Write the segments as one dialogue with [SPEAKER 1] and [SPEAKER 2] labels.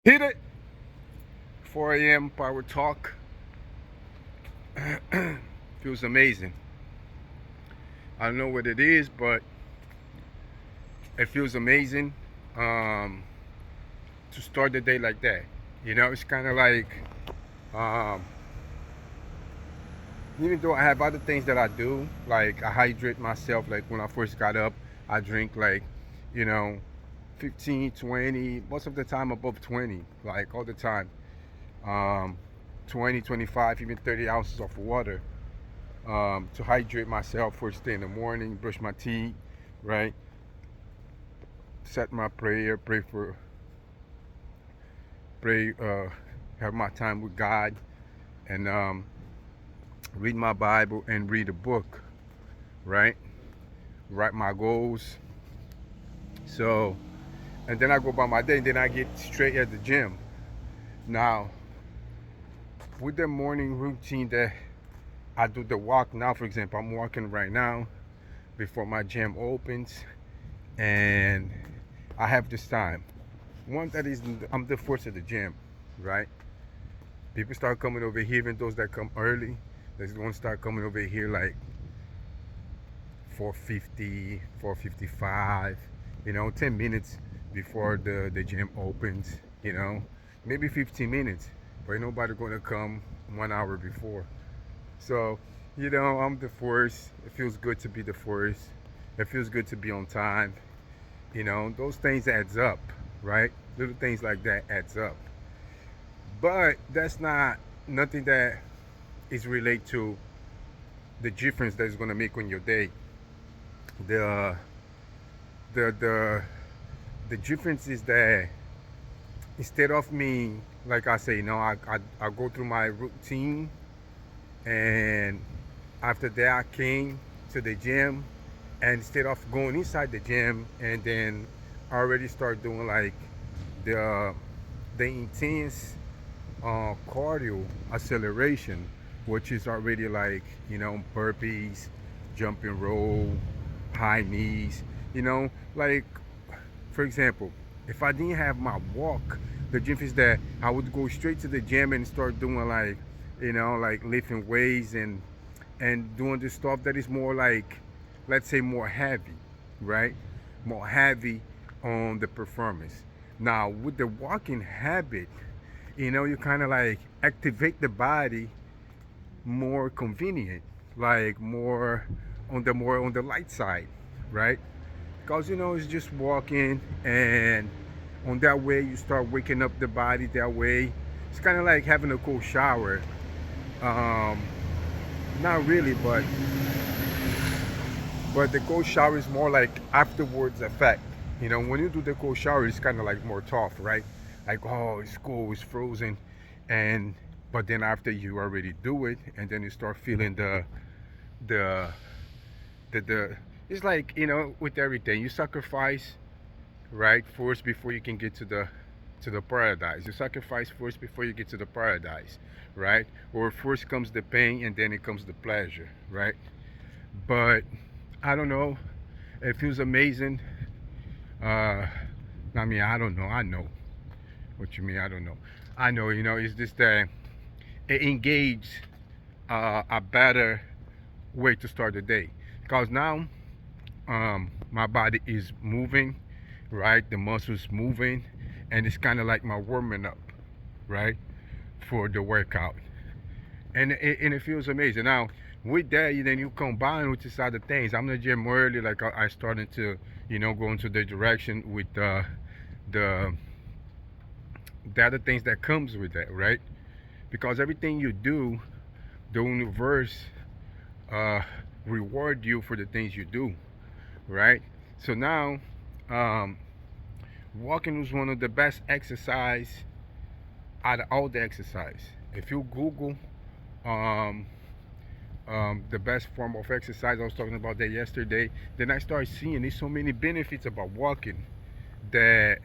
[SPEAKER 1] Hit it! 4 a.m. power talk. Feels amazing. I don't know what it is, but it feels amazing um, to start the day like that. It's kind of like, um, even though I have other things that I do, like I hydrate myself, like when I first got up, I drink like, you know, 15, 20, most of the time above 20, like all the time. Um, 20, 25, even 30 ounces of water to hydrate myself first thing in the morning, brush my teeth, right? Set my prayer, pray, have my time with God, and read my Bible and read a book, right? Write my goals. So, and then I go about my day, and then I get straight at the gym. Now, with the morning routine that I do the walk now, for example, I'm walking right now before my gym opens, and I have this time. One that is, I'm the first at the gym, right? People start coming over here, even those that come early. There's one start coming over here like 4:50, 4:55. 10 minutes before the gym opens. Maybe 15 minutes, but ain't nobody gonna come 1 hour before. So, I'm the first. It feels good to be the first. It feels good to be on time. Those things adds up, right? Little things like that adds up. But that's not nothing that is related to the difference that is gonna make on your day. The the the the difference is that instead of me, like I say, I go through my routine, and after that I came to the gym, and instead of going inside the gym and then I already start doing like the the intense cardio acceleration, which is already like burpees, jumping roll, high knees. Like for example, if I didn't have my walk, the gym is that I would go straight to the gym and start doing like like lifting weights and doing the stuff that is more like, let's say, more heavy, right? More heavy on the performance. Now, with the walking habit, you kind of like activate the body more convenient, like more on the light side, right? Because it's just walking, and on that way you start waking up the body that way. It's kind of like having a cold shower. Um, Not really, but the cold shower is more like afterwards effect. When you do the cold shower, it's kind of like more tough, right? Like, oh, it's cold, it's frozen, and but then after you already do it, and then you start feeling the the it's like with everything you sacrifice, right? First before you can get to the paradise. You sacrifice first before you get to the paradise, right? Or first comes the pain and then it comes the pleasure, right? But I don't know. It feels amazing. Uh, I mean, I don't know. I know what you mean. I don't know. I know. It's just that it engage a better way to start the day. Because now my body is moving, right? The muscles moving, and it's kind of like my warming up, right, for the workout, and it feels amazing. Now, with that, then you combine with these other things. I'm in the gym early, like I started to, go into the direction with the the other things that comes with that, right? Because everything you do, the universe uh, reward you for the things you do, right? So now, um, walking was one of the best exercise out of all the exercise. If you Google um, the best form of exercise, I was talking about that yesterday. Then I started seeing there's so many benefits about walking that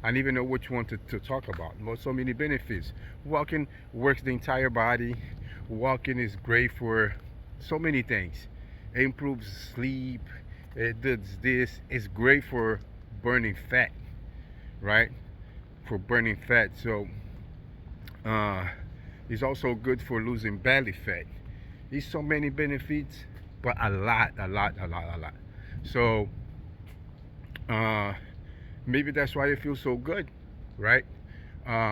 [SPEAKER 1] I don't even know which one to talk about. But so many benefits. Walking works the entire body. Walking is great for so many things. It improves sleep. It does this. It's great for burning fat, right? for burning fat. So uh, it's also good for losing belly fat. There's so many benefits, but a lot. So uh, maybe that's why it feels so good, right?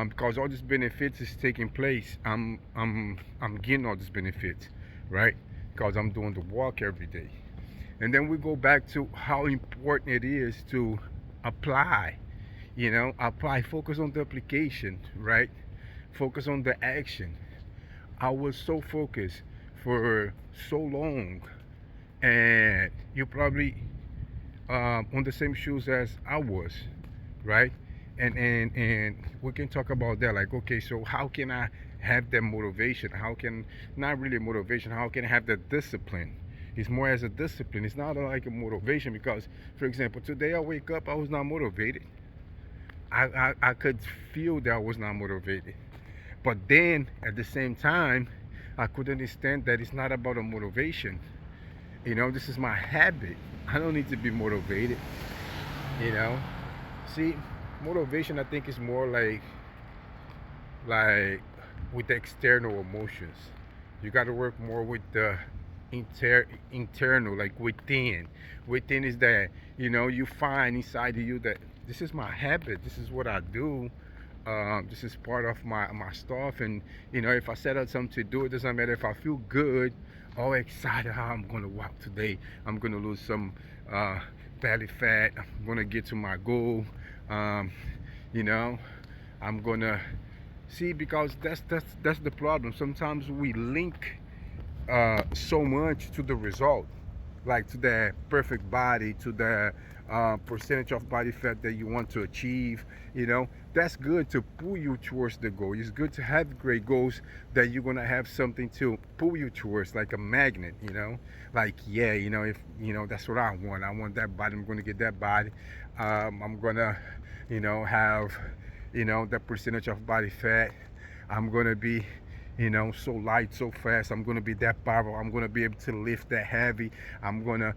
[SPEAKER 1] Because all these benefits is taking place. I'm getting all these benefits, right? Because I'm doing the walk every day. And then we go back to how important it is to apply. Apply. Focus on the application, right? Focus on the action. I was so focused for so long, and you probably on the same shoes as I was, right? And we can talk about that. Like, okay, so how can I have that motivation? How can not really motivation? How can I have that discipline? It's more as a discipline. It's not like a motivation because, for example, today I wake up, I was not motivated. I could feel that I was not motivated. But then at the same time, I could understand that it's not about a motivation. This is my habit. I don't need to be motivated. You know, see, motivation I think is more like with the external emotions. You got to work more with the internal, like within. Within is that you find inside of you that this is my habit. This is what I do. This is part of my stuff, and if I set out something to do, it doesn't matter if I feel good, all excited how I'm gonna walk today. I'm gonna lose some uh, belly fat. I'm gonna get to my goal. Um, you know, I'm gonna see because that's the problem. Sometimes we link so much to the result, like to the perfect body, to the percentage of body fat that you want to achieve. That's good to pull you towards the goal. It's good to have great goals that you're gonna have something to pull you towards, like a magnet. Like yeah, if that's what I want. I want that body. I'm gonna get that body. I'm gonna, have, that percentage of body fat. I'm gonna be so light, so fast. I'm gonna be that powerful. I'm gonna be able to lift that heavy. I'm gonna,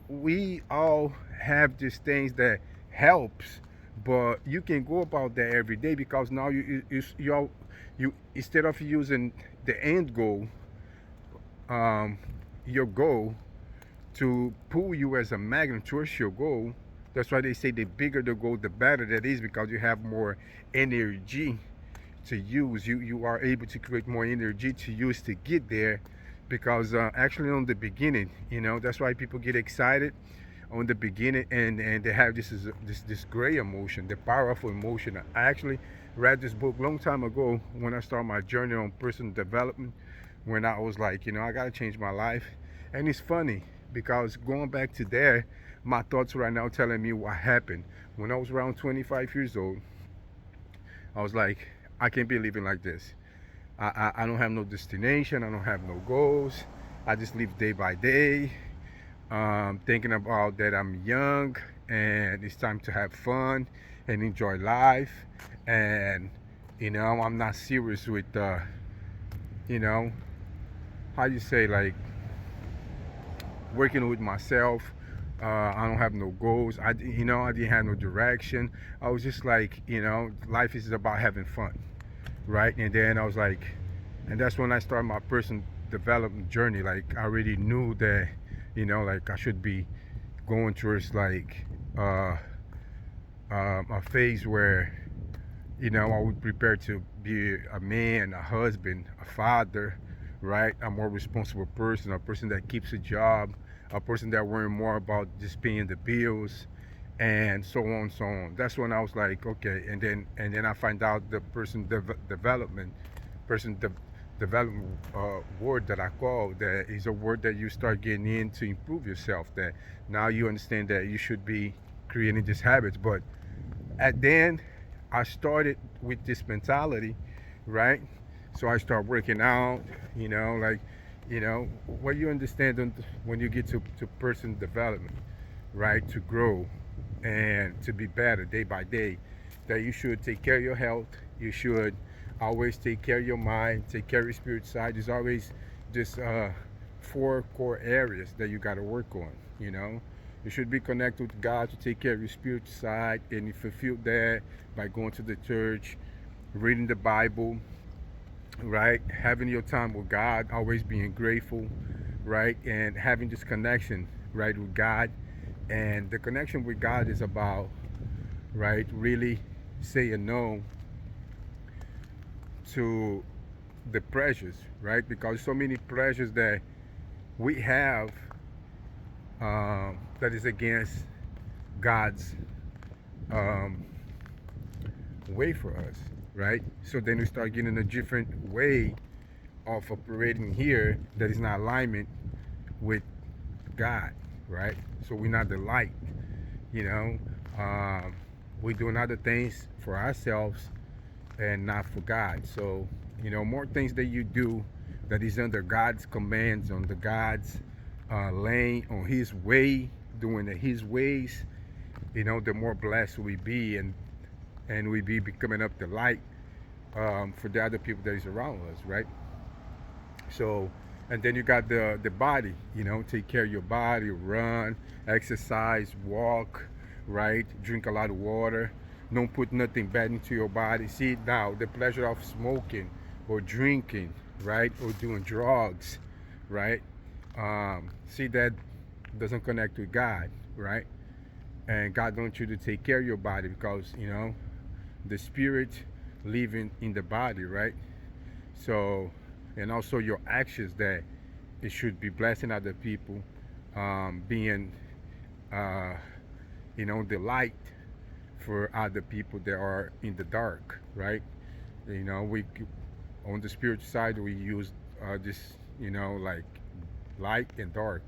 [SPEAKER 1] we all have these things that helps, but you can go about that every day because now you instead of using the end goal, um, your goal to pull you as a magnet towards your goal. That's why they say the bigger the goal, the better that is because you have more energy to use. You are able to create more energy to use to get there because actually on the beginning, that's why people get excited on the beginning and they have this gray emotion, the powerful emotion. I actually read this book long time ago when I started my journey on personal development, when I was like, I gotta change my life. And it's funny because going back to there, my thoughts right now telling me what happened when I was around 25 years old. I was like, I can't be living like this. I don't have no destination. I don't have no goals. I just live day by day, thinking about that I'm young and it's time to have fun and enjoy life. And I'm not serious with you know, how you say, like, working with myself. I don't have no goals. I didn't have no direction. I was just like, life is about having fun, right? And then I was like, and that's when I started my personal development journey. Like I already knew that, like I should be going towards like a phase where, I would prepare to be a man, a husband, a father, right? A more responsible person, a person that keeps a job, a person that worrying more about just paying the bills, and so on and so on. That's when I was like, okay, and then I find out the development, person de- development word that I call that is a word that you start getting in to improve yourself. That now you understand that you should be creating these habits, but at then I started with this mentality, right? So I start working out, like, what you understand when you get to person development, right? To grow and to be better day by day, that you should take care of your health. You should always take care of your mind, take care of your spirit side. There's always just four core areas that you got to work on, You should be connected with God to take care of your spiritual side, and you fulfill that by going to the church, reading the Bible, right? Having your time with God, always being grateful, right? And having this connection, right, with God. And the connection with God is about, right, really saying no to the pleasures, right? Because so many pleasures that we have that is against God's um, way for us, right? So then we start getting a different way of operating here that is not alignment with God, right? So we're not the light, you know. Um, we're doing other things for ourselves and not for God. So, more things that you do that is under God's commands, on the God's lane, on His way, doing it His ways, the more blessed we be, and we be becoming up the light for the other people that is around us, right? So, and then you got the body, take care of your body, run, exercise, walk, right? Drink a lot of water. Don't put nothing bad into your body. See now the pleasure of smoking or drinking, right? Or doing drugs, right? See that doesn't connect with God, right? And God wants you to take care of your body because the spirit living in the body, right? So, and also your actions that it should be blessing other people, being, uh, the light for other people that are in the dark, right? We on the spiritual side we use this, like light and dark.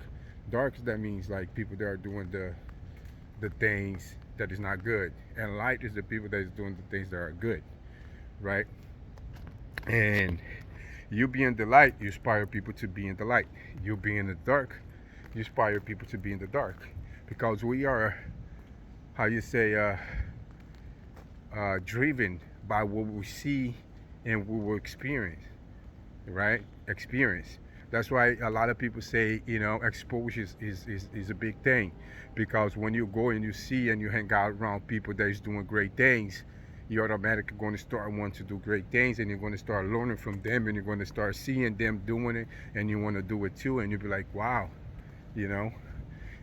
[SPEAKER 1] Dark that means like people that are doing the things that is not good, and light is the people that is doing the things that are good, right? And you being the light, you inspire people to be in the light. You being in the dark, you inspire people to be in the dark, because we are, how you say, driven by what we see and what we experience, right? Experience. That's why a lot of people say, exposure is a big thing, because when you go and you see and you hang out around people that is doing great things, you're automatically going to start wanting to do great things, and you're going to start learning from them, and you're going to start seeing them doing it, and you want to do it too, and you'll be like, wow, you know.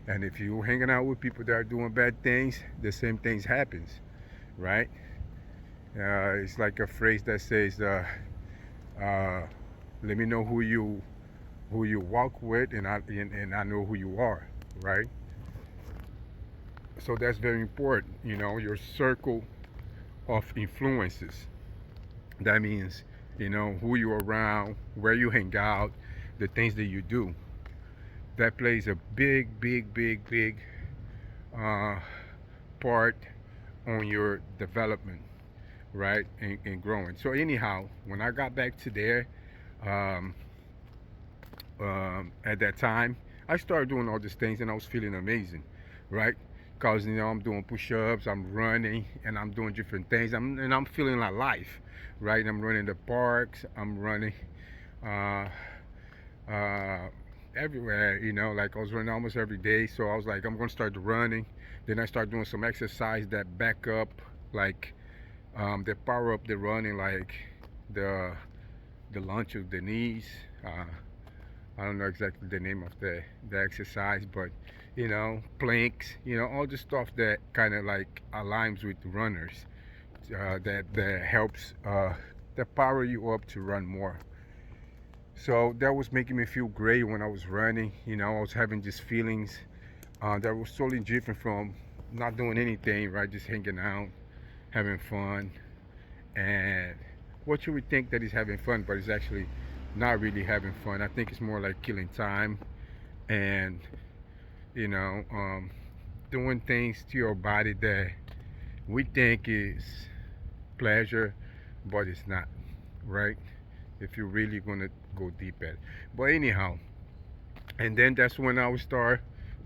[SPEAKER 1] And if you're hanging out with people that are doing bad things, the same things happens, right? It's like a phrase that says, uh, "Let me know who you walk with, and I know who you are," right? So that's very important. Your circle of influences. That means, who you're around, where you hang out, the things that you do. That plays a big, big, big, big uh, part on your development, right? And growing. So anyhow, when I got back to there, um, at that time, I started doing all these things, and I was feeling amazing, right? Because I'm doing push-ups, I'm running, and I'm doing different things. And I'm feeling like life, right? I'm running the parks, I'm running uh, uh, everywhere, like I was running almost every day. So I was like, I'm gonna start running. Then I start doing some exercise that back up, like that power up the running, like the lunge of the knees. I don't know exactly the name of the exercise, but planks, all the stuff that kind of like aligns with runners, that helps that power you up to run more. So that was making me feel great when I was running. I was having these feelings that was totally different from not doing anything, right? Just hanging out, having fun, and what you would think that is having fun, but it's actually not really having fun. I think it's more like killing time, and you know, um, doing things to your body that we think is pleasure, but it's not, right? If you're really gonna go deep at it. But anyhow, and then that's when I would start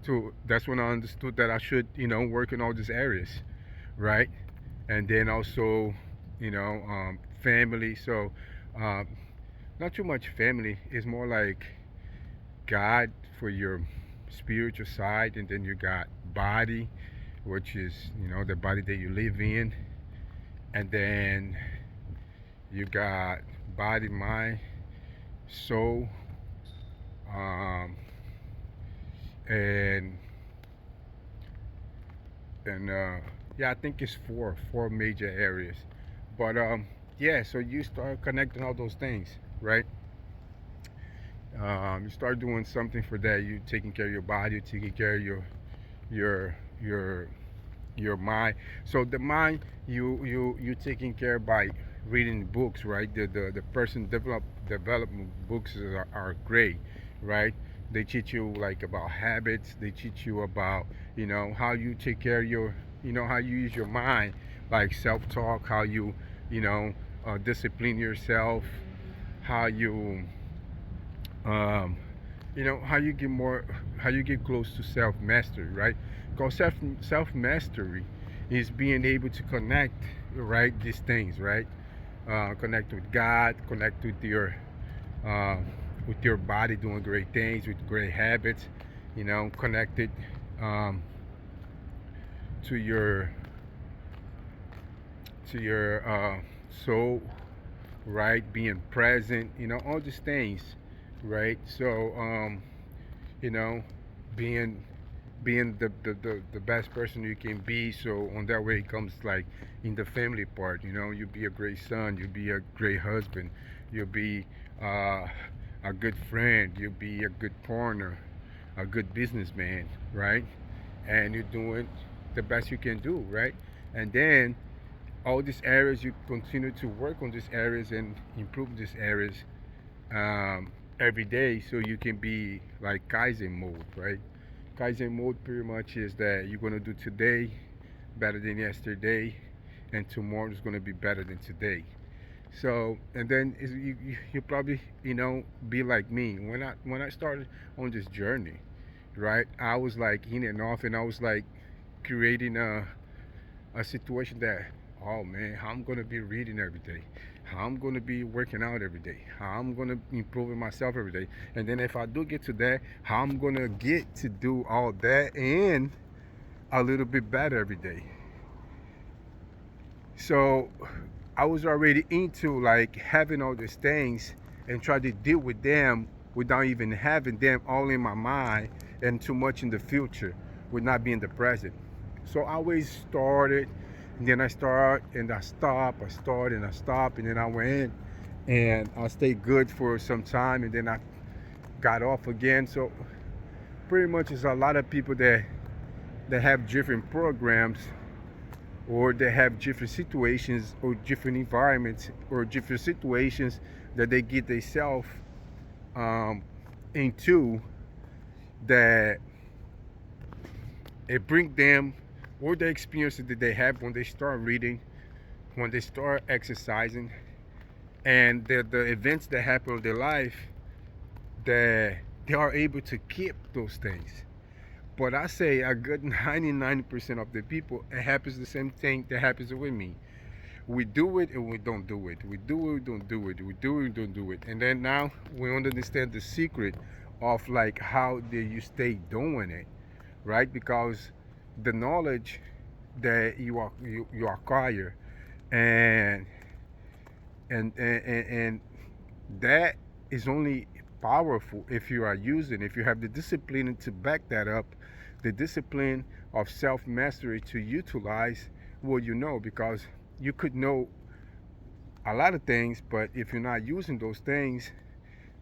[SPEAKER 1] to. That's when I understood that I should, work in all these areas, right? And then also, family. So, not too much family. It's more like God for your spiritual side, and then you got body, which is the body that you live in, and then you got body, mind, soul, um, and yeah, I think it's four major areas. But yeah, so you start connecting all those things, right? You start doing something for that. You taking care of your body, you taking care of your your your mind. So the mind, you taking care by reading books, right? The person development books are great, right? They teach you like about habits. They teach you about how you take care of your how you use your mind, like self talk, how you you know discipline yourself, how you um, how you get close to self mastery, right? Because self mastery is being able to connect, right, these things, right? Connect with God, connect uh, with your body, doing great things, with great habits, connected um, to your soul, right? Being present, all these things, right? So you know, being the best person you can be. So on that way it comes like in the family part, you be a great son, you be a great husband, you'll be uh, a good friend, you'll be a good partner, a good businessman, right? And you're doing the best you can do, right? And then all these areas you continue to work on these areas and improve these areas um, every day so you can be like kaizen mode, right? Kaizen mode pretty much is that you're gonna do today better than yesterday, and tomorrow is gonna be better than today. So, and then you probably be like me when I started on this journey, right? I was like in and off, and I was like creating a situation that, oh man, how I'm gonna be reading every day, how I'm gonna be working out every day, how I'm gonna be improving myself every day, and then if I do get to that, how I'm gonna get to do all that and a little bit better every day. So I was already into like having all these things and try to deal with them without even having them all in my mind and too much in the future with not being the present. So I always started and then I start and I stop, I start and I stop, and then I went and I stayed good for some time and then I got off again. So pretty much it's a lot of people that have different programs, or they have different situations or different environments or different situations that they get themselves um, into, that it bring them, or the experiences that they have when they start reading, when they start exercising, and the events that happen in their life, that they are able to keep those things. But I say a good 99% of the people, it happens the same thing that happens with me. We do it and we don't do it. We do it, we don't do it. We do it, we don't do it. And then now we understand the secret of like how do you stay doing it, right? Because the knowledge that you acquire, and and that is only powerful if you are using, if you have the discipline to back that up, the discipline of self mastery to utilize what you know, because you could know a lot of things, but if you're not using those things,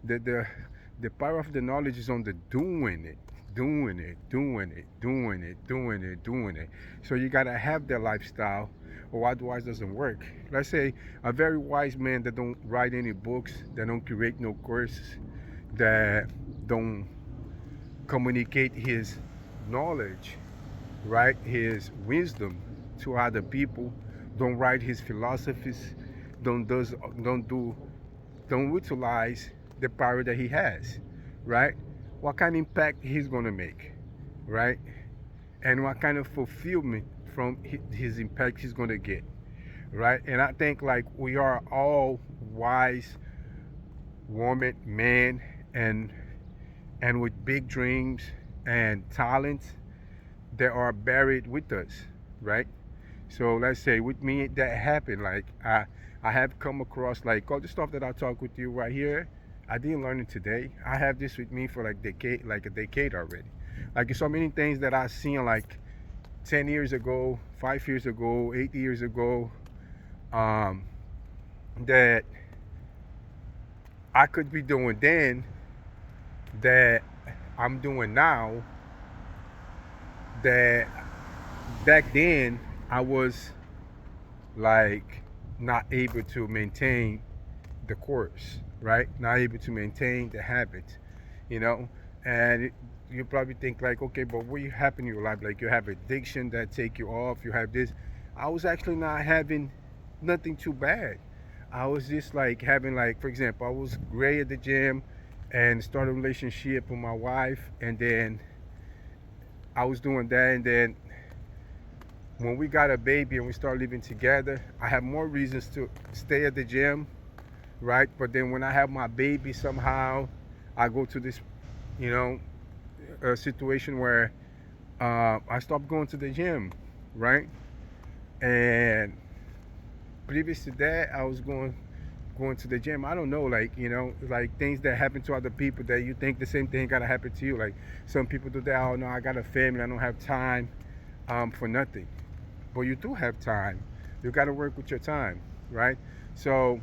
[SPEAKER 1] the the the power of the knowledge is on the doing it, doing it, doing it, doing it, doing it, doing it. So you gotta have that lifestyle, or otherwise it doesn't work. Let's say a very wise man that don't write any books, that don't create no courses, that don't communicate his knowledge, right? His wisdom to other people, don't write his philosophies, don't does don't do don't utilize the power that he has, right? What kind of impact he's gonna make, right? And what kind of fulfillment from his impact he's gonna get, right? And I think like we are all wise woman, man, and with big dreams and talents that are buried with us, right? So let's say with me that happened. Like I have come across like all the stuff that I talk with you right here. I didn't learn it today. I have this with me for like a decade already. Like so many things that I seen like 10 years ago, 5 years ago, 8 years ago, um, that I could be doing then that I'm doing now that back then I was like not able to maintain the course, right? Not able to maintain the habit, you know. And you probably think like, okay, but what happened in your life? Like you have addiction that take you off. You have this. I was actually not having nothing too bad. I was just like having like, for example, I was great at the gym and started a relationship with my wife, and then I was doing that, and then when we got a baby and we started living together, I have more reasons to stay at the gym, right? But then when I have my baby, somehow I go to this, you know, situation where I stopped going to the gym, right? And previous to that, I was going to the gym. I don't know, like like things that happen to other people that you think the same thing gotta happen to you. Like some people do that. Oh no, I got a family. I don't have time for nothing. But you do have time. You got to work with your time, right? So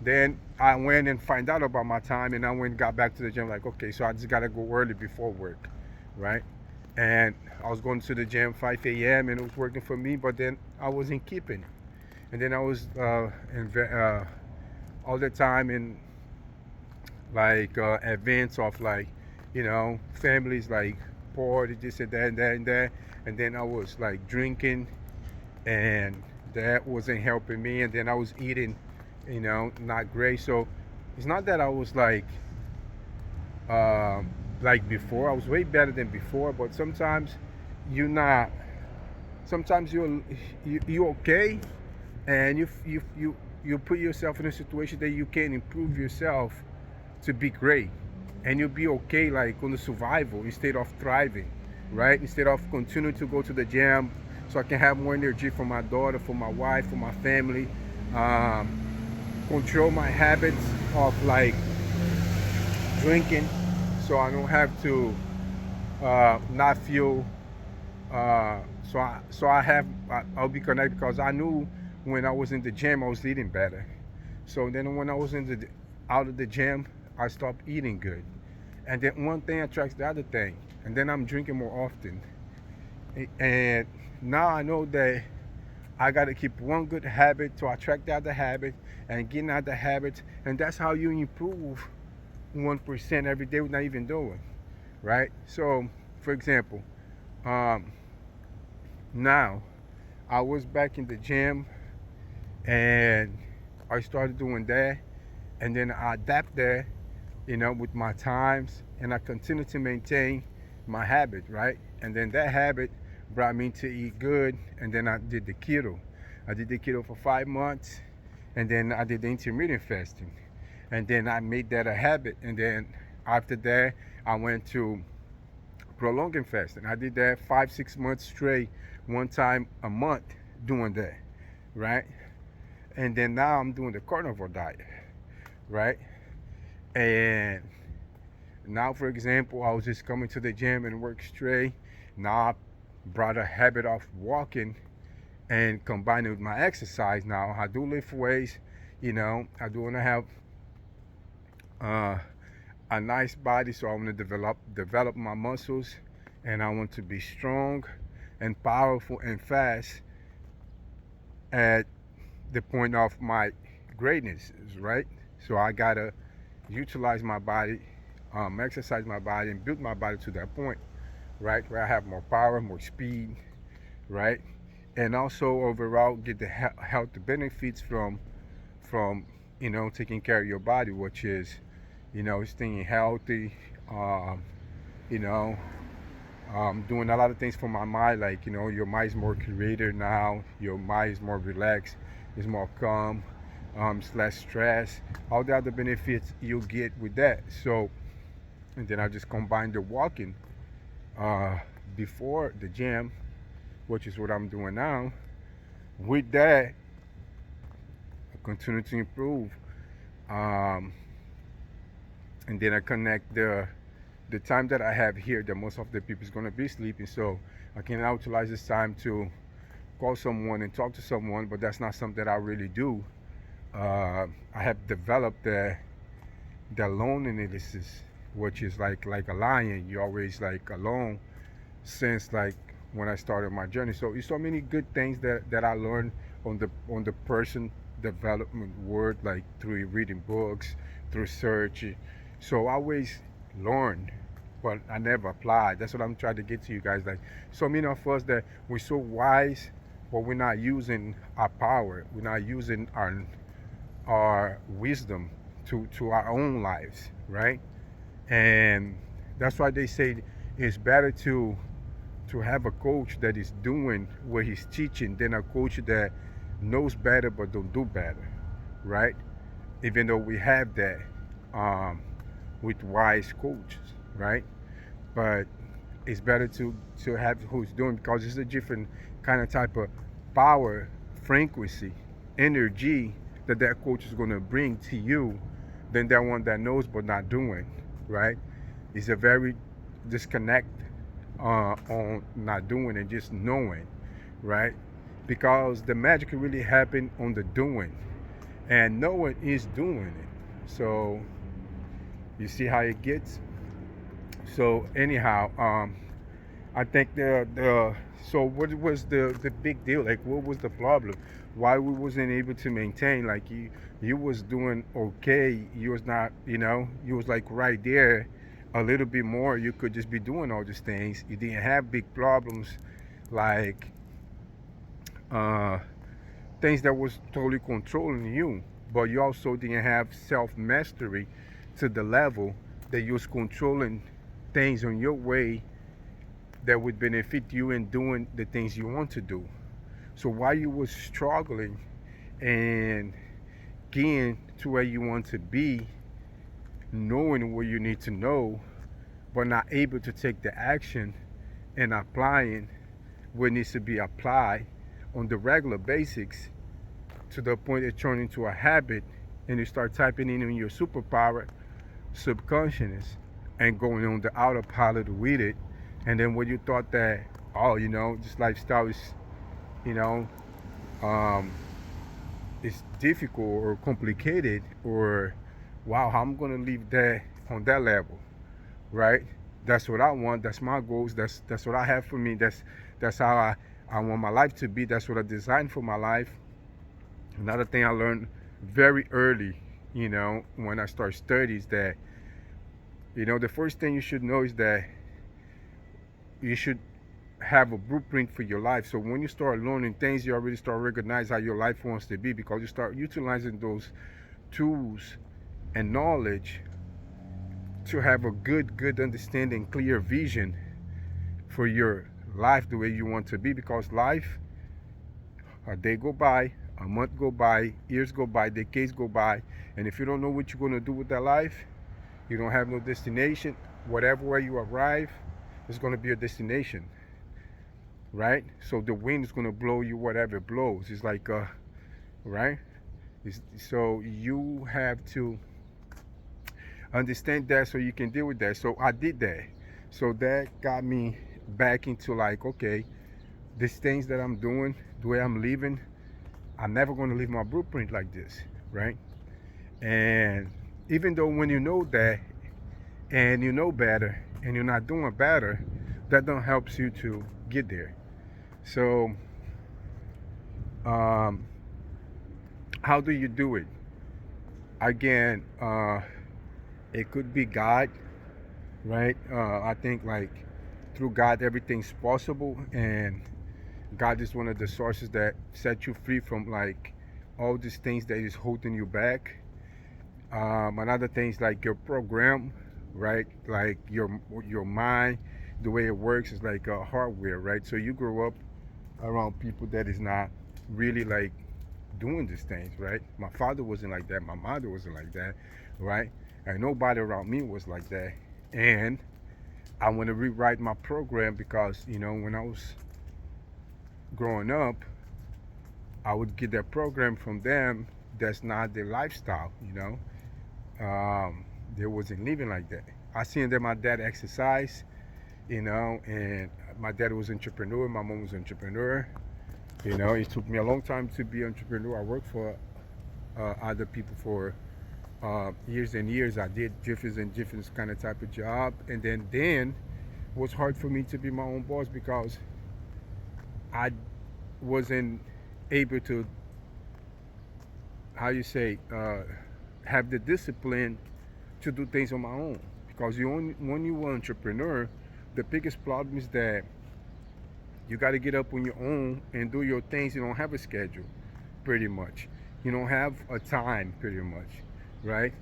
[SPEAKER 1] then I went and find out about my time, and I went and got back to the gym. Like, okay, so I just got to go early before work, right? And I was going to the gym 5 a.m. and it was working for me, but then I wasn't keeping. And then I was all the time in like events of like, families like party, this and that and that and that. And then I was like drinking, and that wasn't helping me. And then I was eating, not great. So it's not that I was like before. I was way better than before, but sometimes you're not. Sometimes you're okay, and you put yourself in a situation that you can improve yourself to be great, and you'll be okay like on the survival instead of thriving, right? Instead of continuing to go to the gym so I can have more energy for my daughter, for my wife, for my family. um, Control my habits of like drinking so I don't have to not feel I'll be connected because I knew when I was in the gym I was eating better. So then when I was out of the gym, I stopped eating good, and then one thing attracts the other thing, and then I'm drinking more often. And now I know that I got to keep one good habit to attract the other habit and getting out the habit, and that's how you improve 1% every day without even doing, right? So, for example, um, now I was back in the gym and I started doing that, and then I adapt that, with my times, and I continue to maintain my habit, right? And then that habit brought me to eat good, and then I did the keto. I did the keto for 5 months, and then I did the intermittent fasting, and then I made that a habit, and then after that I went to prolonging fasting. I did that 5 6 months straight, one time a month doing that, right? And then now I'm doing the carnivore diet, right? And now, for example, I was just coming to the gym and work straight. Now I brought a habit of walking and combine it with my exercise. Now I do lift weights, I do want to have uh, a nice body, so I want to develop my muscles, and I want to be strong and powerful and fast at the point of my greatness, right? So I gotta utilize my body, exercise my body, and build my body to that point, right, where I have more power, more speed, right, and also overall get the health benefits from taking care of your body, which is staying healthy, um, you know doing a lot of things for my mind, like your mind is more creative now, your mind is more relaxed, is more calm, it's less stress, all the other benefits you get with that. So and then I just combine the walking uh, before the gym, which is what I'm doing now. With that, I continue to improve, um, and then I connect the time that I have here that most of the people is gonna be sleeping. So I can now utilize this time to call someone and talk to someone, but that's not something that I really do. I have developed the loneliness, which is like a lion. You're always like alone since like when I started my journey. So it's so many good things that I learned on the person development word, like through reading books, through search. So I always learn, but I never applied. That's what I'm trying to get to you guys. Like so many of us that we're so wise, but we're not using our power. We're not using our wisdom to our own lives, right? And that's why they say it's better to have a coach that is doing what he's teaching than a coach that knows better but don't do better, right? Even though we have that um, with wise coaches, right? But it's better to have who's doing because it's a different kind of type of power, frequency, energy that that coach is going to bring to you than that one that knows but not doing, right? It's a very disconnect on not doing and just knowing, right? Because the magic can really happen on the doing, and knowing is doing it. So you see how it gets. So anyhow, I think the so what was the big deal? Like, what was the problem? Why we wasn't able to maintain? Like you was doing okay. You was not, you was like right there, a little bit more. You could just be doing all these things. You didn't have big problems, like uh, things that was totally controlling you. But you also didn't have self mastery to the level that you was controlling things on your way that would benefit you in doing the things you want to do. So while you was struggling and getting to where you want to be, knowing what you need to know, but not able to take the action and applying what needs to be applied on the regular basics to the point it turned into a habit and you start typing in your superpower subconscious and going on the autopilot with it. And then when you thought that, oh, this lifestyle is, you know, um, it's difficult or complicated, or wow, how I'm gonna leave that on that level, right? That's what I want. That's my goals. That's what I have for me. That's how I want my life to be. That's what I designed for my life. Another thing I learned very early, when I start studies, that the first thing you should know is that you should have a blueprint for your life. So when you start learning things, you already start recognizing how your life wants to be, because you start utilizing those tools and knowledge to have a good understanding, clear vision for your life the way you want to be. Because life, a day go by, a month go by, years go by, decades go by, and if you don't know what you're going to do with that life, you don't have no destination. Whatever way you arrive, it's going to be a destination, right? So the wind is going to blow you whatever it blows. It's like right? So you have to understand that so you can deal with that. So I did that. So that got me back into like, okay, these things that I'm doing, the way I'm living, I'm never going to leave my blueprint like this, right? And even though when you know that and you know better and you're not doing better, that don't helps you to get there. So how do you do it? Again, it could be God, right? I think like through God everything's possible, and God is one of the sources that set you free from like all these things that is holding you back. Another thing is like your program, right? Like your mind, the way it works is like a hardware, right? So you grow up around people that is not really like doing these things, right? My father wasn't like that. My mother wasn't like that, right? And nobody around me was like that. And I want to rewrite my program because when I was growing up, I would get that program from them. That's not their lifestyle. They wasn't living like that. I seen that my dad exercise, and my dad was entrepreneur, my mom was entrepreneur. It took me a long time to be entrepreneur. I worked for other people for years and years. I did different kind of type of job, and then it was hard for me to be my own boss because I wasn't able to, how you say, have the discipline to do things on my own. Because when you are an entrepreneur, the biggest problem is that you got to get up on your own and do your things. You don't have a schedule, pretty much. You don't have a time, pretty much, right?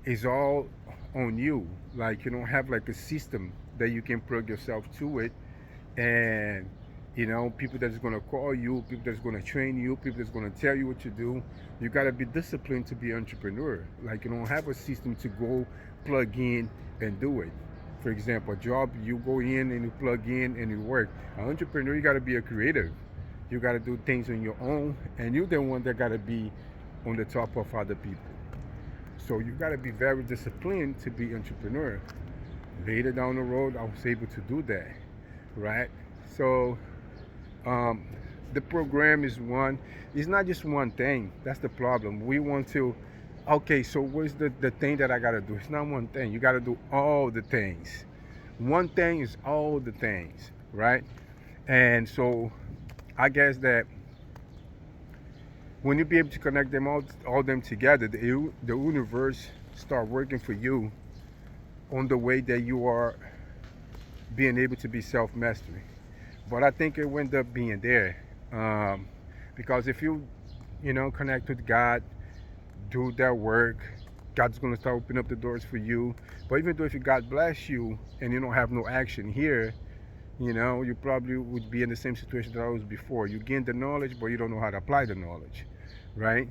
[SPEAKER 1] It's all on you. Like you don't have like a system that you can plug yourself to it, and people that's gonna call you, people that's gonna train you, people that's gonna tell you what to do. You gotta be disciplined to be an entrepreneur. Like you don't have a system to go plug in and do it. For example, a job, you go in and you plug in and you work. An entrepreneur, you gotta be a creative. You gotta do things on your own, and you're the one that gotta be on the top of other people. So you gotta be very disciplined to be entrepreneur. Later down the road, I was able to do that, right? So um, the program is one. It's not just one thing. That's the problem. We want to. Okay, so what's the thing that I gotta do? It's not one thing. You gotta do all the things. One thing is all the things, right? And so I guess that when you be able to connect them all them together, the universe start working for you on the way that you are being able to be self-mastery. But I think it will end up being there, because if you connect with God, do that work, God's gonna start opening up the doors for you. But even though if God bless you and you don't have no action here, you probably would be in the same situation that I was before. You gain the knowledge, but you don't know how to apply the knowledge, right?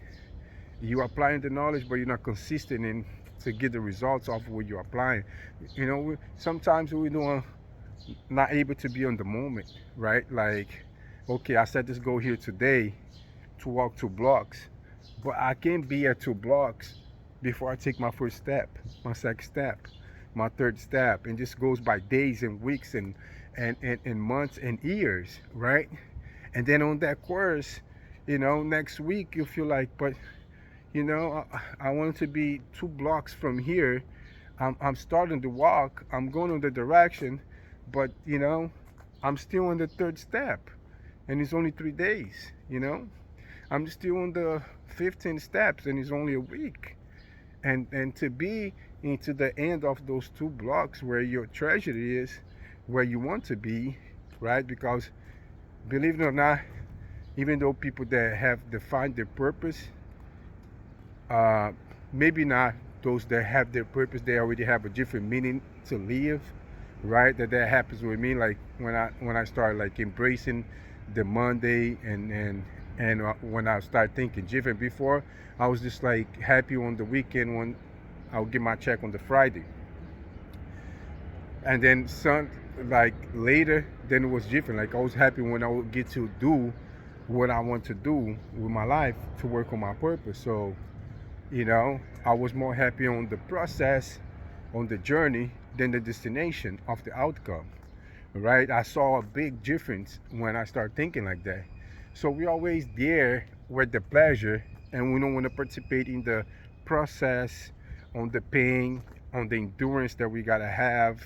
[SPEAKER 1] You applying the knowledge, but you're not consistent in to get the results off of what you're applying. Sometimes we don't not able to be on the moment, right? Like, okay, I set this goal here today to walk 2 blocks, but I can't be at 2 blocks before I take my first step, my second step, my third step, and this goes by days and weeks and months and years, right? And then on that course, next week you feel like, but I want to be 2 blocks from here. I'm starting to walk. I'm going in the direction, but I'm still on the third step, and it's only 3 days. I'm still on the 15 steps, and it's only a week. And to be into the end of those 2 blocks where your treasure is, where you want to be, right? Because believe it or not, even though people that have defined their purpose, uh, maybe not those that have their purpose, they already have a different meaning to live, right? That happens with me. Like when I start like embracing the Monday and when I start thinking different. Before, I was just like happy on the weekend when I'll get my check on the Friday, and then some like later, then it was different. Like I was happy when I would get to do what I want to do with my life to work on my purpose. So I was more happy on the process, on the journey, than the destination of the outcome, right? I saw a big difference when I started thinking like that. So we always there with the pleasure, and we don't want to participate in the process, on the pain, on the endurance that we gotta have,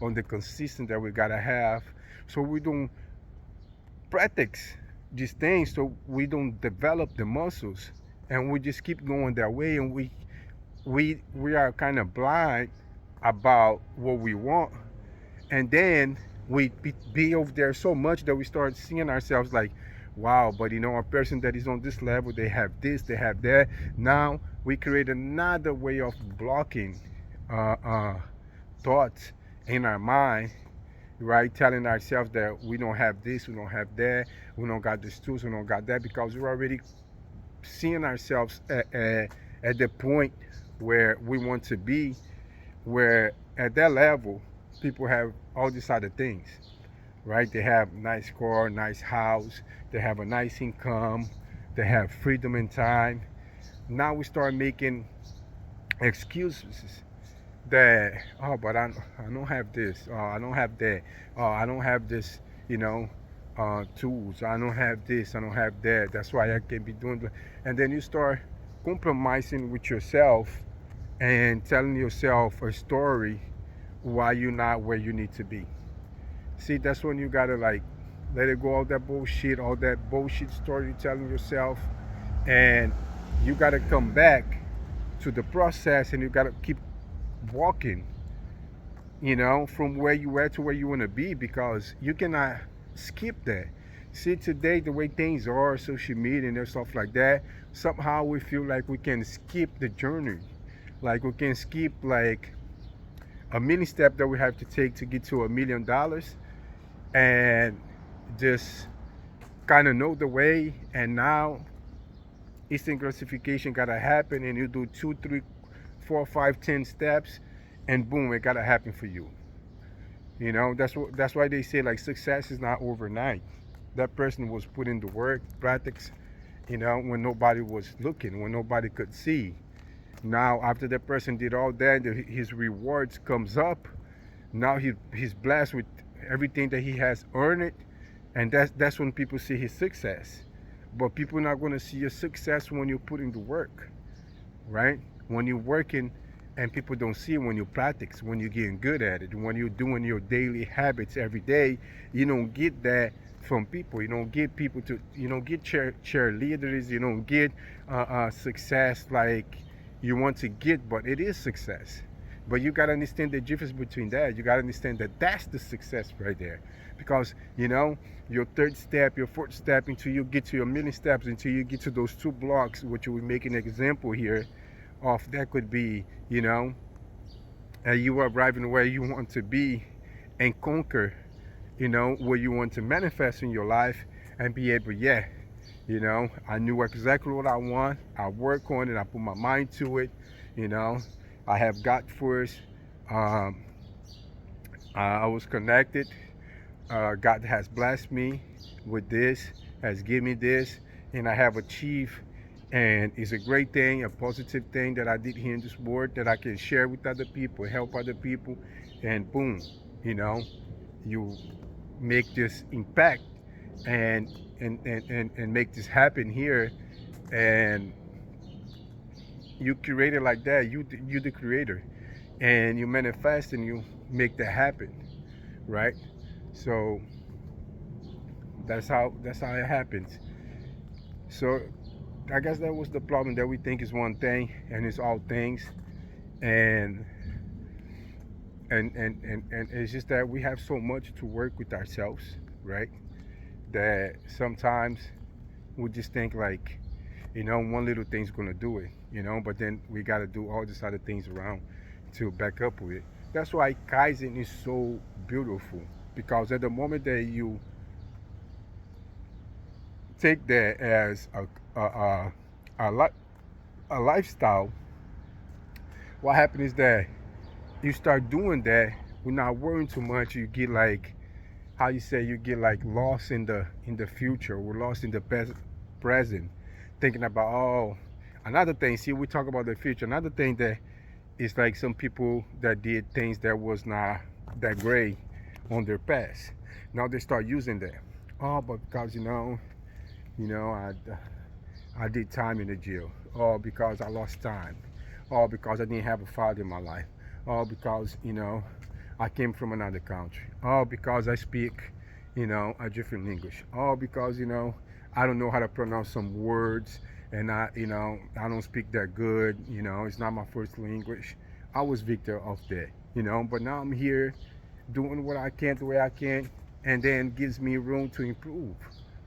[SPEAKER 1] on the consistency that we gotta have. So we don't practice these things, so we don't develop the muscles, and we just keep going that way, and we are kind of blind about what we want, and then we be over there so much that we start seeing ourselves like, wow, but a person that is on this level, they have this, they have that. Now we create another way of blocking uh, uh, thoughts in our mind, right? Telling ourselves that we don't have this, we don't have that, we don't got this tools, we don't got that, because we're already seeing ourselves at the point where we want to be, where at that level people have all these other things, right? They have nice car, nice house, they have a nice income, they have freedom and time. Now we start making excuses that, oh, but I don't have this, I don't have that, I don't have this, you know, tools, I don't have this, I don't have that, that's why I can be doing that. And then you start compromising with yourself and telling yourself a story why you're not where you need to be. See, that's when you gotta like let it go, all that bullshit story you're telling yourself, and you gotta come back to the process, and you gotta keep walking, from where you were to where you wanna be, because you cannot skip that. See, today the way things are, social media and stuff like that, somehow we feel like we can skip the journey, like we can skip like a mini step that we have to take to get to $1 million, and just kind of know the way. And now instant gratification gotta happen, and you do 2, 3, 4, 5, 10 steps, and boom, it gotta happen for you. That's why they say like success is not overnight. That person was putting the work, practice, when nobody was looking, when nobody could see. Now after that person did all that, his rewards comes up. Now he's blessed with everything that he has earned it, and that's when people see his success. But people are not going to see your success when you're putting the work, right? When you're working, and people don't see it when you practice, when you're getting good at it, when you're doing your daily habits every day. You don't get that from people. You don't get people to, you don't get cheerleaders. You don't get success like you want to get, but it is success. But you got to understand the difference between that. You got to understand that that's the success right there. Because, your third step, your fourth step, until you get to your million steps, until you get to those 2 blocks, which we make an example here of, that could be, and you are arriving where you want to be and conquer, where you want to manifest in your life, and be able, yeah, I knew exactly what I want. I work on it. I put my mind to it. You know, I have God first. Um, I was connected. God has blessed me with this, has given me this, and I have achieved. And it's a great thing, a positive thing that I did here in this world, that I can share with other people, help other people, and boom, you know, you make this impact, and and make this happen here, and you create it like that. You the creator, and you manifest, and you make that happen, right? So that's how it happens. So I guess that was the problem, that we think is one thing and it's all things, and and it's just that we have so much to work with ourselves, right? That sometimes we just think like, one little thing's gonna do it, but then we gotta do all these other things around to back up with it. That's why kaizen is so beautiful, because at the moment that you take that as a, li- a lifestyle, what happens is that you start doing that without worrying too much. You get like, how you say, you get like lost in the future, or lost in the present, thinking about, oh, another thing. See, we talk about the future. Another thing that is like some people that did things that was not that great on their past. Now they start using that. Oh, but because I did time in the jail. Or because I lost time. Or because I didn't have a father in my life. Or because, I came from another country. Or because I speak, a different English. Or because, I don't know how to pronounce some words, and I don't speak that good. It's not my first language. I was victim of that, but now I'm here doing what I can the way I can, and then gives me room to improve,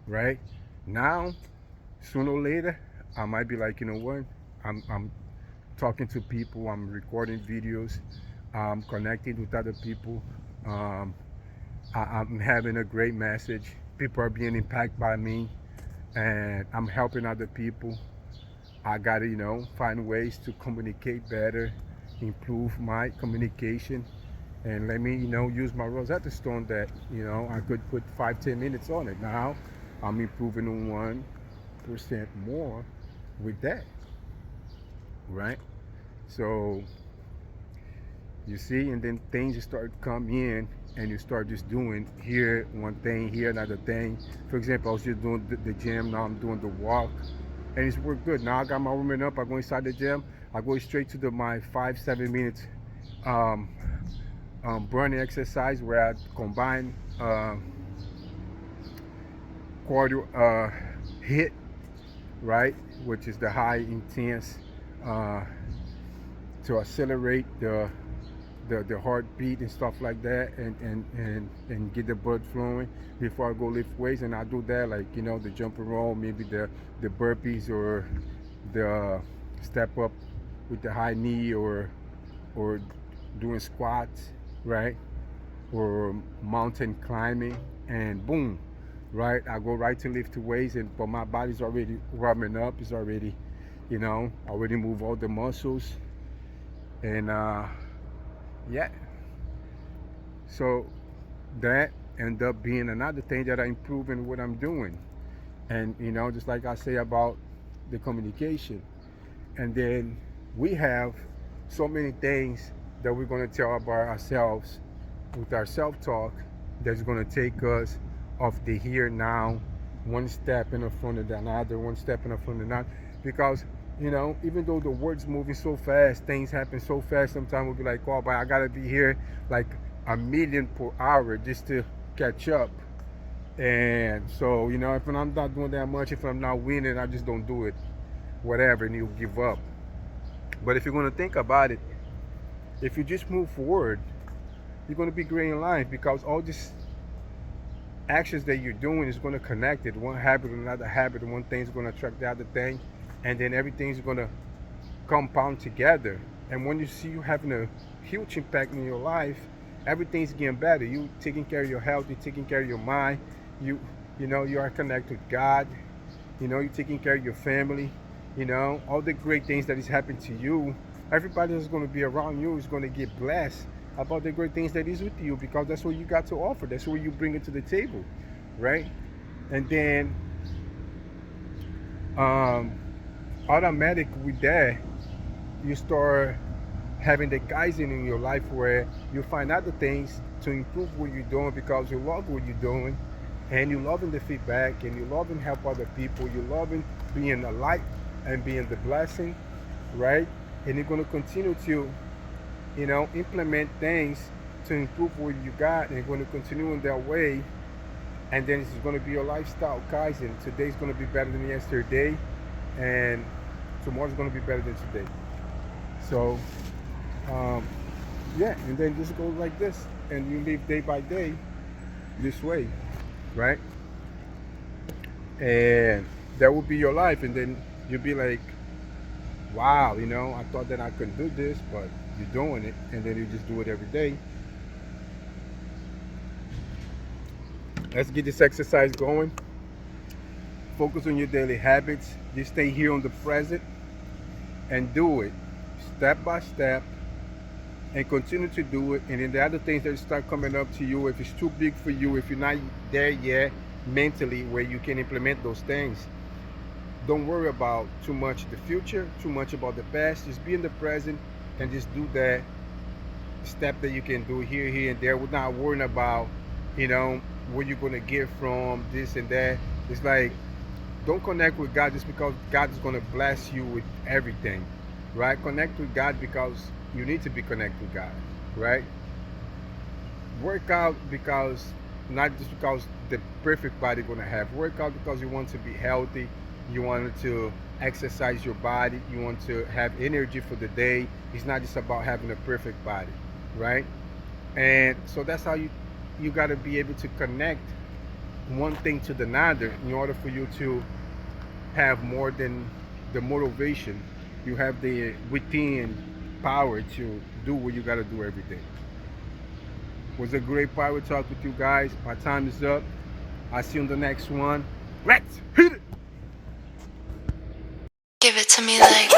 [SPEAKER 1] right? Now, sooner or later, I might be like, you know what? I'm talking to people. I'm recording videos. I'm connecting with other people. Um, I'm having a great message. People are being impacted by me, and I'm helping other people. I gotta, find ways to communicate better, improve my communication, and let me, use my Rosetta Stone that, I could put 5, 10 minutes on it. Now I'm improving 1% more with that, right? So you see, and then things just start to come in, and you start just doing here one thing, here another thing. For example, I was just doing the gym, now I'm doing the walk, and it's worked good. Now I got my warming up, I go inside the gym, I go straight to my 5, 7 minutes um, burning exercise where I combine cardio hit, right, which is the high intense uh, to accelerate the heartbeat and stuff like that, and get the blood flowing before I go lift weights. And I do that, like, the jump and roll, maybe the burpees, or the step up with the high knee, or doing squats, right, or mountain climbing, and boom, right, I go right to lift weights, and but my body's already warming up, it's already, already move all the muscles, and yeah. So that end up being another thing that I improve in what I'm doing. And just like I say about the communication. And then we have so many things that we're going to tell about ourselves with our self-talk that's going to take us off the here now, one step in front of another, one step in front of another. Because even though the world's moving so fast, things happen so fast, sometimes we'll be like, oh, but I gotta be here like a million per hour just to catch up. And so, if I'm not doing that much, if I'm not winning, I just don't do it, whatever, and you give up. But if you're gonna think about it, if you just move forward, you're gonna be great in life, because all these actions that you're doing is gonna connect it. One habit with another habit, one thing's gonna attract the other thing, and then everything's gonna compound together. And when you see you having a huge impact in your life, everything's getting better. You taking care of your health, you're taking care of your mind, you are connected with God, you're taking care of your family, all the great things that is happening to you. Everybody that's going to be around you is going to get blessed about the great things that is with you, because that's what you got to offer, that's what you bring it to the table, right? And then automatic with that, you start having the kaizen in your life, where you find other things to improve what you're doing, because you love what you're doing, and you loving the feedback, and you loving help other people, you loving being a light and being the blessing, right? And you're going to continue to implement things to improve what you got, and you're going to continue in that way. And then it's going to be your lifestyle kaizen. Today's going to be better than yesterday, and tomorrow's going to be better than today. So yeah, and then just go like this, and you live day by day this way, right? And that will be your life. And then you'll be like, wow, I thought that I couldn't do this, but you're doing it, and then you just do it every day. Let's get this exercise going. Focus on your daily habits. Just stay here on the present and do it step by step, and continue to do it. And then the other things that start coming up to you, if it's too big for you, if you're not there yet mentally where you can implement those things, don't worry about too much the future, too much about the past. Just be in the present and just do that step that you can do here and there, without worrying about where you're going to get from this and that. It's like, don't connect with God just because God is going to bless you with everything, right? Connect with God because you need to be connected with God, right? Work out because, not just because the perfect body you're going to have. Work out because you want to be healthy, you want to exercise your body, you want to have energy for the day. It's not just about having a perfect body, right? And so that's how you got to be able to connect one thing to the other in order for you to have more than the motivation. You have the within power to do what you got to do every day. It was a great power talk with you guys. My time is up. I'll see you on the next one. Let's hit it.
[SPEAKER 2] Give it to me like